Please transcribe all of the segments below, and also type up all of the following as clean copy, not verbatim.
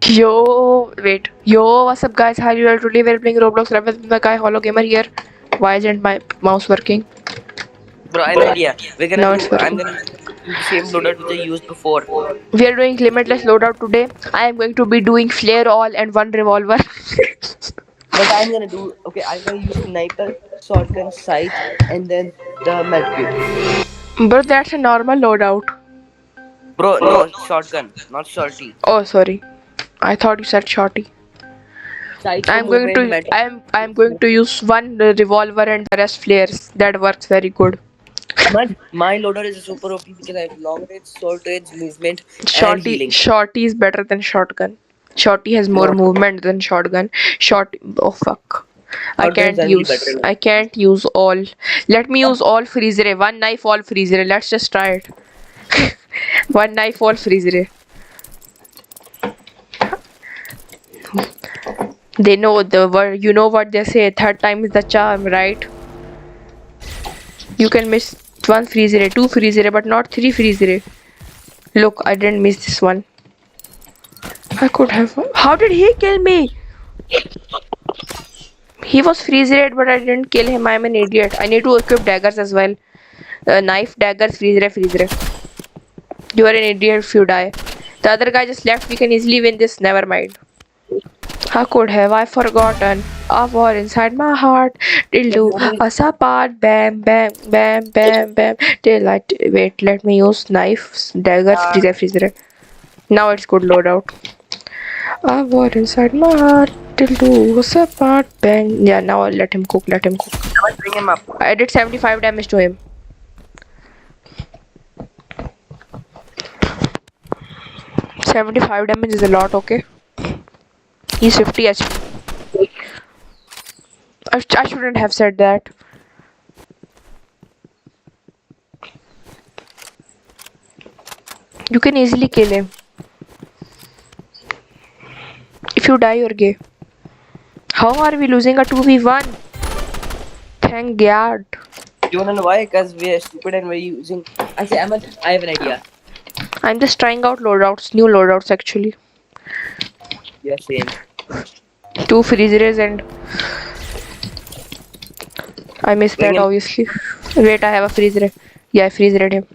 Yo, wait. Yo, what's up, guys? How are you all? Today we're playing Roblox Rebel with my guy Hollow Gamer here. Why isn't my mouse working? Bro, I have an idea. Now it's I'm working. gonna use the same loadout which I used before. We are doing limitless loadout today. I am going to be doing flare all and one revolver. What I'm gonna do, okay, I'm gonna use sniper, shotgun, scythe, and then the medkit. But that's a normal loadout. Bro, no, shotgun, not shorty. Oh, sorry. I thought you said shorty. Scythe for movement, I'm going to use one revolver and the rest flares. That works very good. But my loadout is super OP because I have long range, short range, movement, and healing. Shorty is better than shotgun. Shorty has more No, movement than shotgun. Oh fuck. shotgun's actually better. I can't use all. Let me use all freezer. One knife, all freezer. Let's just try it. One knife, all freezer. They know the word. You know what they say. Third time is the charm, right? You can miss one freezer, two freezer, but not three freezer. Look, I didn't miss this one. I could have. How did he kill me? He was freezer, but I didn't kill him. I'm an idiot. I need to equip daggers as well. Knife, daggers, freezer. You are an idiot if you die. The other guy just left. We can easily win this. Never mind. How could have I forgotten? A war inside my heart. Till do us apart. Bam, bam, bam, bam, bam. Till I wait. Let me use knife, daggers, freezer. Now it's good loadout. A war inside my heart. Till do us apart. Bang. Yeah. Now I'll let him cook. I'll bring him up. I did 75 damage to him. 75 damage is a lot, okay? He's 50 HP. I shouldn't have said that. You can easily kill him. If you die, you're gay. How are we losing a 2v1? Thank God. You wanna know why? Because we are stupid and we're using. Actually, I have an idea. I'm just trying out loadouts, new loadouts actually. Yeah, same. Two freezers and I missed Bring that him. obviously. Wait, I have a freezer. Yeah, I freezered him.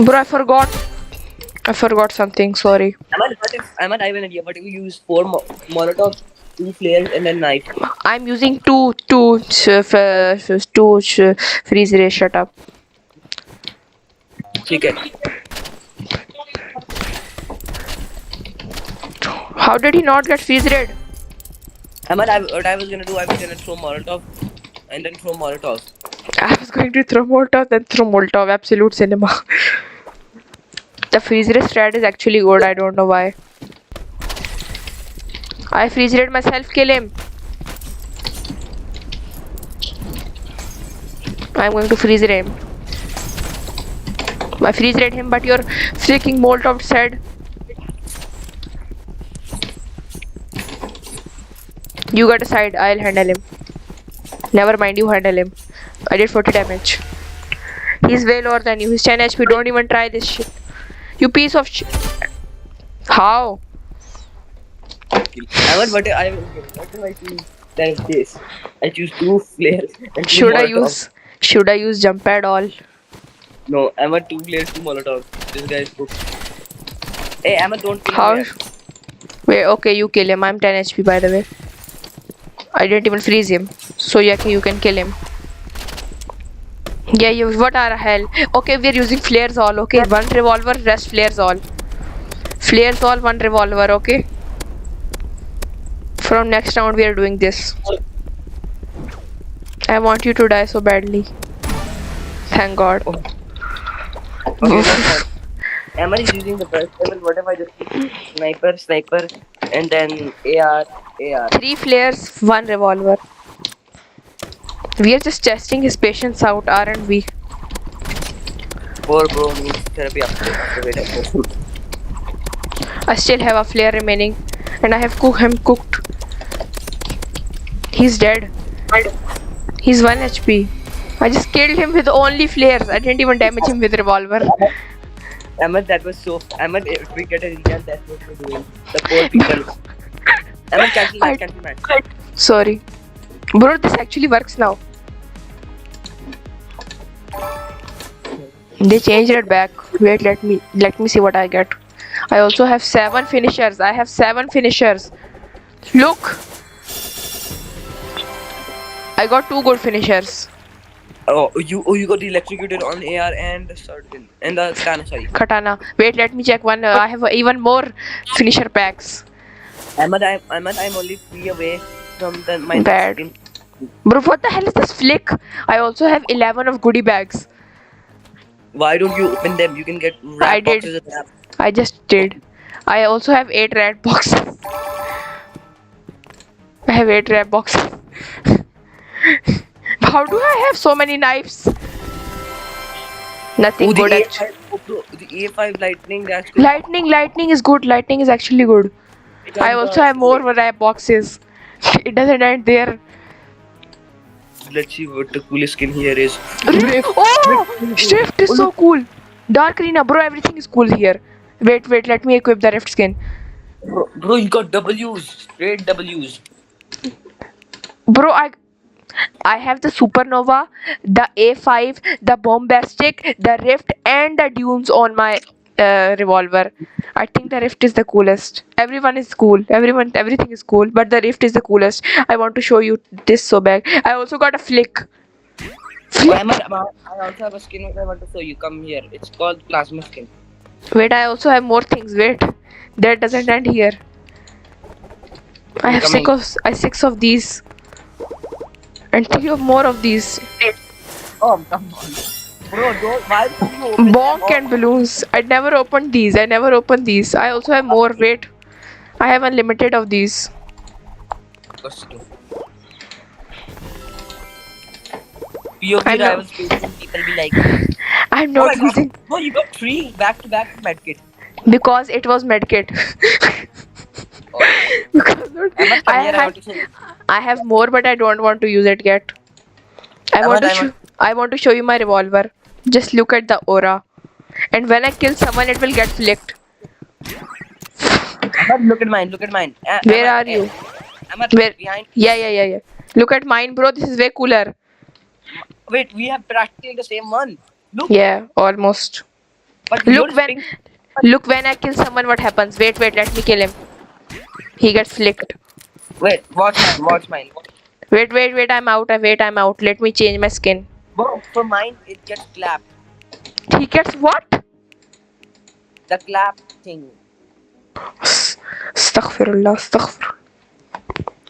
Bro, I forgot something, sorry. I have an idea. But if we use 4 Molotov, 2 flares, and then knife. I'm using two freezer. Shut up. Okay. How did he not get freezered? What I was gonna do, I was gonna throw Molotov and then throw Molotov. I was going to throw Molotov, then throw Molotov. Absolute cinema. The freezer strat is actually good. I don't know why. I freezered myself. Kill him. I'm going to freezer him. I freezered him, but your freaking Molotov said. You got a side. I'll handle him. Never mind, you handle him. I did 40 damage. He's way lower than you. He's 10 HP. Don't even try this shit. You piece of shit. How? What do I choose? That this. I choose 2 flares and 2 Molotov. Should I use jump pad all? No, I'm at 2 flares, 2 Molotov. This guy is cooked. Hey, Emma, don't kill How? him. Wait, okay, you kill him. I'm 10 HP by the way. I didn't even freeze him. So yeah, you can kill him. Yeah, what are hell? Okay, we're using flares all, okay? One revolver, rest flares all. Flares all, one revolver, okay? From next round we are doing this. I want you to die so badly. Thank God. Okay, that's fine. Emma is using the best level. What if I just keep sniper, and then AR? 3 flares, 1 revolver. We are just testing his patience out, aren't we? Poor bro needs therapy after wait. I still have a flare remaining, and I have him cooked. He's dead. He's 1 HP. I just killed him with only flares. I didn't even damage him with revolver. Ahmed, that was so. Ahmed, if we get a real, that's what we're doing. The poor people. Ahmed, cancel match, cancel match. Sorry. Bro, this actually works now. They changed it back. Wait, let me see what I get. I also have 7 finishers. I have 7 finishers. Look. I got 2 good finishers. Oh, you got electrocuted on AR and the certain and the katana. Sorry. Katana. Wait, let me check one. I have even more finisher packs. Ahmed, I'm only 3 away from my Bad. next game. Bro, what the hell is this flick? I also have 11 of goodie bags. Why don't you open them? You can get wrap I did. boxes of wrap. I just did. I also have 8 red boxes. I have 8 red boxes. How do I have so many knives? Nothing Oh, the good A5, actually. oh, bro, the A5 lightning. That's good. Lightning is good. Lightning is actually good. I also have more red boxes. It doesn't end there. Let's see what the coolest skin here is. Oh! Rift is so cool. Dark arena, bro. Everything is cool here. Wait. Let me equip the Rift skin. Bro, you got W's. Straight W's. Bro, I have the Supernova, the A5, the Bombastic, the Rift, and the Dunes on my revolver. I think the Rift is the coolest. Everyone is cool. Everything is cool, but the Rift is the coolest. I want to show you this so bad. I also got a flick. Oh, I also have a skin which I want to show you. Come here. It's called plasma skin. Wait, I also have more things. Wait, that doesn't end here. I have six of these, and 3 of more of these. Oh, come on. Bro, why don't you open Bonk and balloons. I never opened these. I also have more. Wait, I have unlimited of these. POV rivals people be like. I'm not using No, you got 3 back-to-back medkit. because it was medkit. Because I have more, but I don't want to use it yet. I want to show you my revolver. Just look at the aura, and when I kill someone, it will get flicked. Look at mine. Where are you? Where? Behind. Yeah. Look at mine, bro. This is way cooler. Wait, we have practically the same one. Look. Yeah, almost. But Look when I kill someone, what happens? Wait. Let me kill him. He gets flicked. Wait, watch mine. Wait. I'm out. Let me change my skin. Bro, for mine, it gets clapped. He gets what? The clap thing. Astaghfirullah.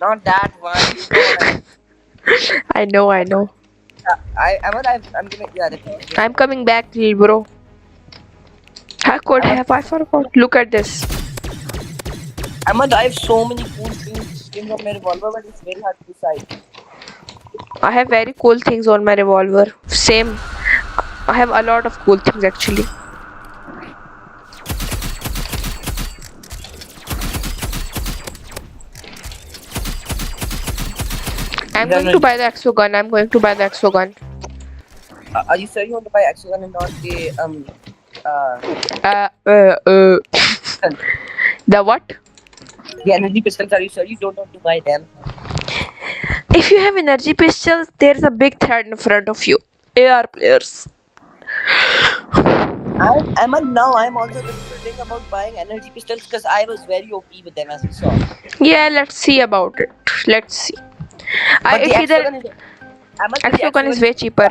Not that one. I know. I'm gonna. Yeah, I'm coming back, little bro. I forgot. Look at this. I have so many cool skins on my revolver, but it's very hard to decide. I have very cool things on my revolver. Same. I have a lot of cool things actually. I'm going to buy the exo gun. Are you sure you want to buy Exogun and not the The what? the energy pistols? Are you sure you don't want to buy them? If you have energy pistols, there's a big threat in front of you. AR players. I'm also thinking about buying energy pistols because I was very OP with them, as you saw. Yeah, let's see about it. Let's see. Exogun is way cheaper.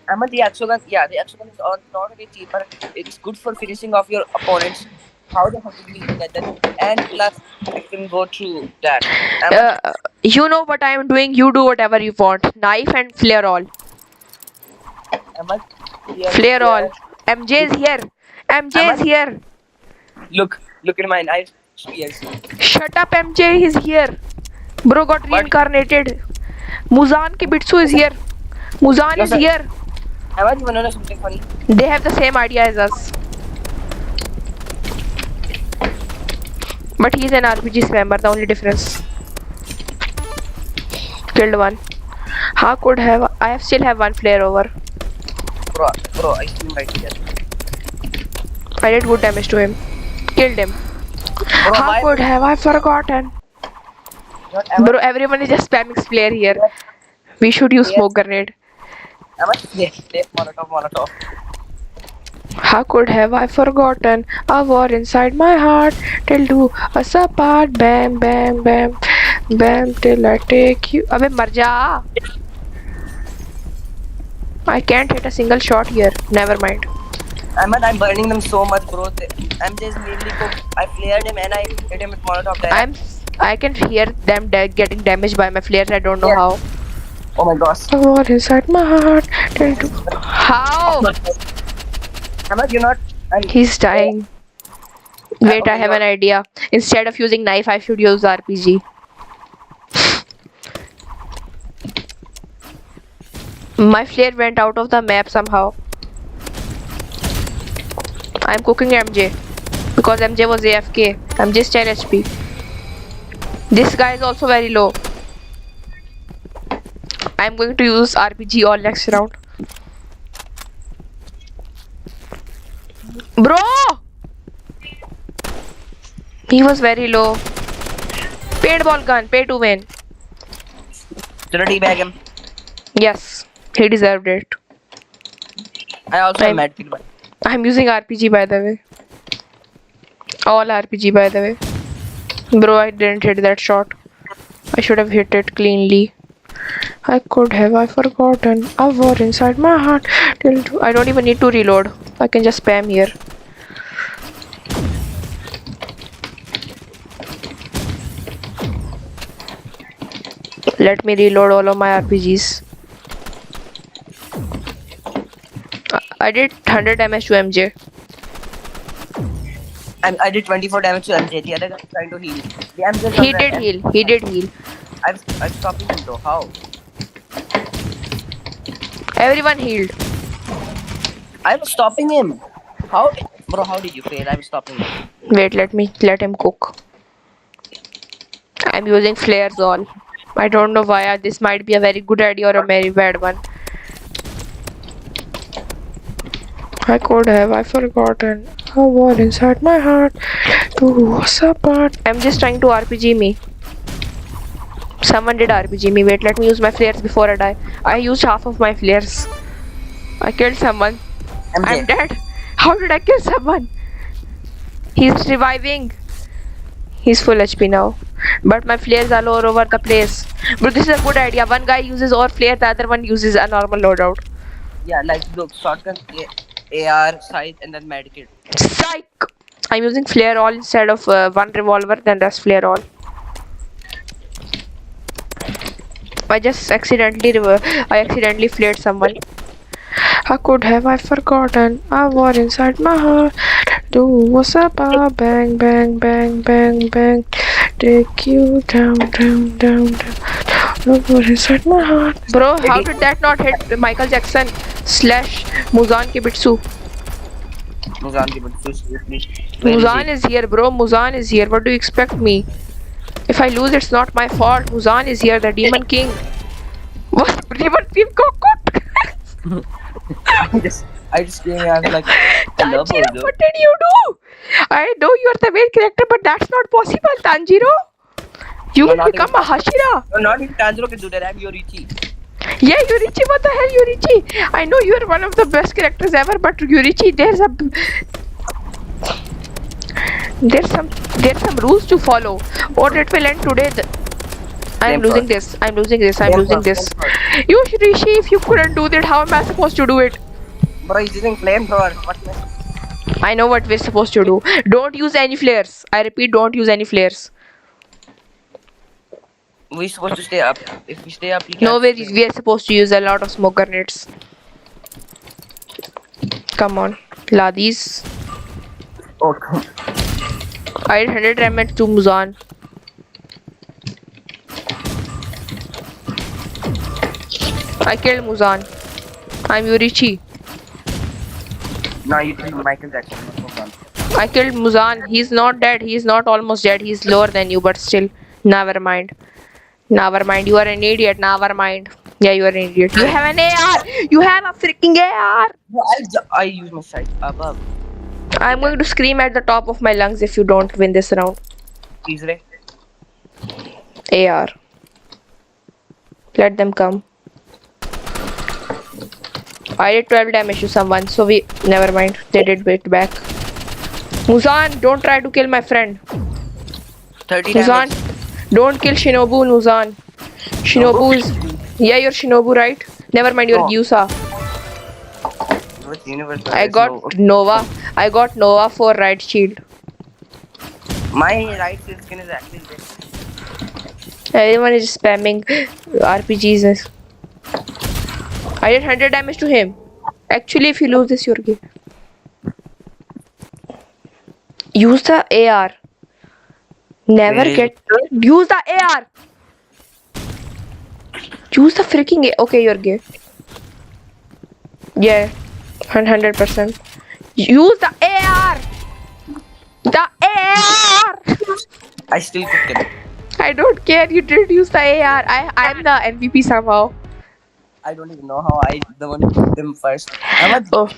The Exogun is not only cheaper. It's good for finishing off your opponents. How the hell did we get that? And plus, I can go through that. You know what I am doing. You do whatever you want. Knife and flare all. Flare all. MJ is here. Look at mine. I have spears. Shut up, MJ. He's here. Bro got reincarnated. Muzan Kibitsu is here. Muzan is here. I want to know something funny. They have the same idea as us. But he's an RPG spammer, the only difference. Killed one. Still have one flare over. Bro, I see him right here. I did good damage to him. Killed him. Bro, How why could have I forgotten? not ever Bro, everyone is just spamming flare here. We should use yes, smoke grenade. ever safe Molotov. How could have I forgotten a war inside my heart till do us apart? Bam, bam, bam, bam till I take you. अबे मर जा. I can't hit a single shot here. Never mind. I'm burning them so much, bro. I'm just nearly cooked. I flared him and I hit him with Molotov direct. I can hear them getting damaged by my flares. I don't know Yes. how. Oh my gosh. A war inside my heart till do. How? Ahmed, you're not. He's dying. Wait, I Okay, have an idea. Instead of using knife, I should use RPG. My flare went out of the map somehow. I'm cooking MJ because MJ was AFK. I'm just 10 HP. This guy is also very low. I'm going to use RPG all next round. Bro! He was very low. Paintball gun, pay to win. Chalo, teabag him. Yes, he deserved it. I also have mad kill. I'm using RPG by the way. All RPG by the way. Bro, I didn't hit that shot. I should have hit it cleanly. I could have I forgotten a war inside my heart. I don't even need to reload. I can just spam here. Let me reload all of my RPGs. I did 100 damage to MJ. I did 24 damage to MJ. The other guy is trying to heal. The MJ He did heal. He did heal. I'm stopping him though. How? Everyone healed. I was stopping him. How? Bro, how did you fail? I was stopping him. Wait, let him cook. I'm using flares all. I don't know why. This might be a very good idea or a very bad one. I could have I forgotten a war inside my heart to us apart. I'm just trying to RPG me. Someone did RPG me. Wait, let me use my flares before I die. I used half of my flares. I killed someone. I'm dead. How did I kill someone? He's reviving. He's full HP now. But my flares are all over the place. But this is a good idea. One guy uses all flare, the other one uses a normal loadout. Yeah, like look, shotgun, AR, sight, and then medkit. Psych! I'm using flare all instead of one revolver, then rest flare all. I accidentally flared someone. How could have I forgotten a war inside my heart? Do what's up? Bang, bang, bang, bang, bang. Take you down, down, down, down. A war inside my heart. Bro, how did that not hit Michael Jackson slash Muzan Kibitsu? Muzan ki butsu seriously. Muzan is here, bro. Muzan is here. What do you expect me? If I lose, it's not my fault. Muzan is here, the Demon King. What? Demon King got caught? I just came and I was like, hello, Tanjiro, bro. what did you do? I know you are the main character, but that's not possible, Tanjiro. You will not become a Hashira. No, not even Tanjiro can do that. I'm Yorichi. Yeah, Yurichi, what the hell, Yurichi? I know you are one of the best characters ever, but Yurichi, there's some rules to follow, or it will end today. I'm losing this. I'm losing this. Yurichi, if you couldn't do that, how am I supposed to do it? Bro, he's using flamethrower. What? I know what we're supposed to do. Don't use any flares. I repeat, don't use any flares. We're supposed to stay up. If we stay up, we No, can't. we are supposed to use a lot of smoke grenades. Come on, Ladis. Oh, come. I had 100 damage to Muzan. I killed Muzan. I'm Yurichi. No, you did Michael Jackson. I killed Muzan. He's not dead. He's not almost dead. He's lower than you, but still. Never mind. Never mind. You are an idiot. Never mind. Yeah, you are an idiot. You have an AR. You have a freaking AR. No, I use my sight above. I'm going to scream at the top of my lungs if you don't win this round. Freeze ray. AR. Let them come. I did 12 damage to someone, so we never mind. They did it back. Muzan, don't try to kill my friend. 30 Muzan, damage. don't kill Shinobu, Muzan. Shinobu is... Yeah, you're Shinobu, right? Never mind, you're No. Gyusa. With universal. I there's got no- Nova. I got Nova for right shield. My right shield skin is actually this. Everyone is spamming RPGs. I did 100 damage to him. Actually, if you lose this, you're gay. Use the AR. Never Where is get. Use the AR. Use the freaking AR. Okay, you're gay. Yeah, 100%. Use the AR. The AR. I still cooked it. I don't care. You did use the AR. I'm the MVP somehow. I don't even know how I the one who took them first. Oh,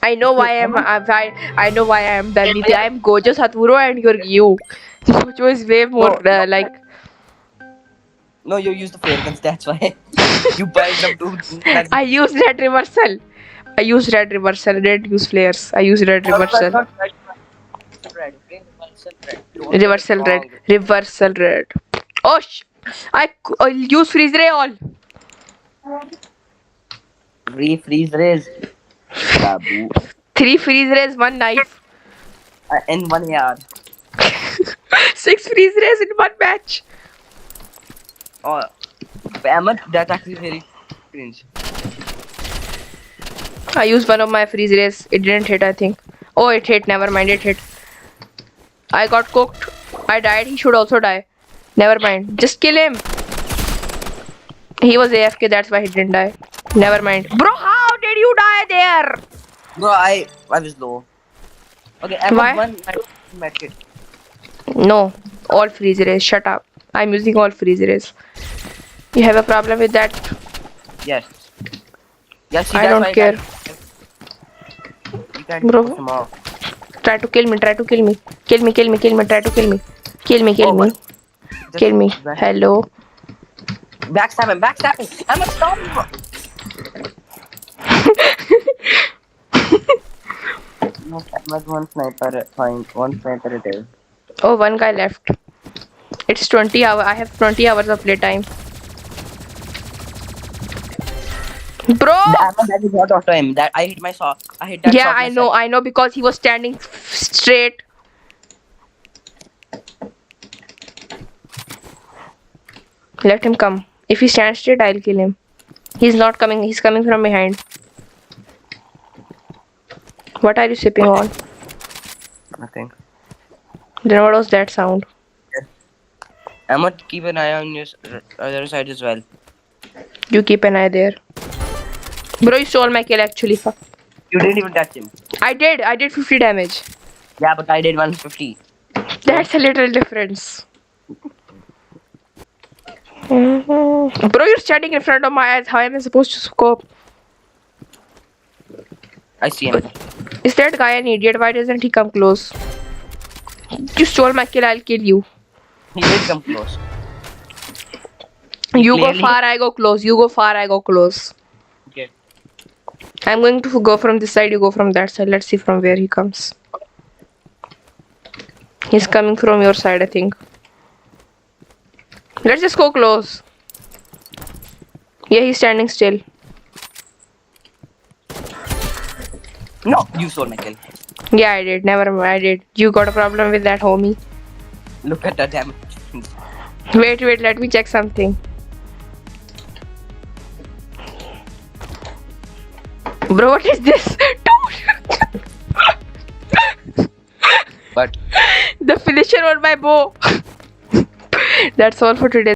I know why I know why I am the MVP. I am Gojo Satoru and you're you. Gojo is way more like. No, you used the flare guns, that's why. You burned them too. I used red reversal. I used red reversal. I didn't use flares. I used red reversal. Reversal red. Reversal red. Oh, I'll use freeze ray all. Freeze rays. Babu. 3 freeze rays, 1 knife. And 1 AR. 6 freeze rays in 1 match. Oh, Ahmed, that's actually very cringe. I used one of my freeze rays. It didn't hit, I think. Oh, it hit. Never mind, it hit. I got cooked. I died. He should also die. Never mind. Just kill him. He was AFK. That's why he didn't die. Never mind. Bro, how did you die there? Bro, I was low. Okay, Ahmed Why? won my medkit. No. All freeze rays. Shut up. I'm using all freeze rays. You have a problem with that? Yes. Yes, I don't care. You can't Bro. push him off. Try to kill me. Try to kill me. Kill me. Kill me. Kill me. Try to kill me. Kill me. Kill Oh, me. Just Kill me. back- Hello. Backstab him, backstab him. Ahmed, stop him. No, Ahmed, one sniper, fine. One sniper it is. Oh, 1 guy left. It's 20 hours. I have 20 hours of playtime. Bro! Ahmed, that is not auto aim. That I hit my shot. I hit that Yeah, shot I know. I know because he was standing straight. Let him come. If he stands straight, I'll kill him. He's not coming. He's coming from behind. What are you sipping on? Nothing. Then what was that sound? Ahmed, keep an eye on your other side as well. You keep an eye there. Bro, you stole my kill actually. Fuck. You didn't even touch him. I did 50 damage. Yeah, but I did 150. That's a little difference. Bro, you're standing in front of my eyes. How am I supposed to scope? I see him. Is that guy an idiot? Why doesn't he come close? You stole my kill, I'll kill you. He did come close. You go Clearly- far, I go close. You go far, I go close. Okay. I'm going to go from this side, you go from that side. Let's see from where he comes. He's coming from your side, I think. Let's just go close. Yeah, he's standing still. No, you stole my kill. Yeah, I did. Never mind, I did. You got a problem with that, homie. Look at that damage. Wait, let me check something. Bro, what is this? Dude! But The finisher on my bow. That's all for today.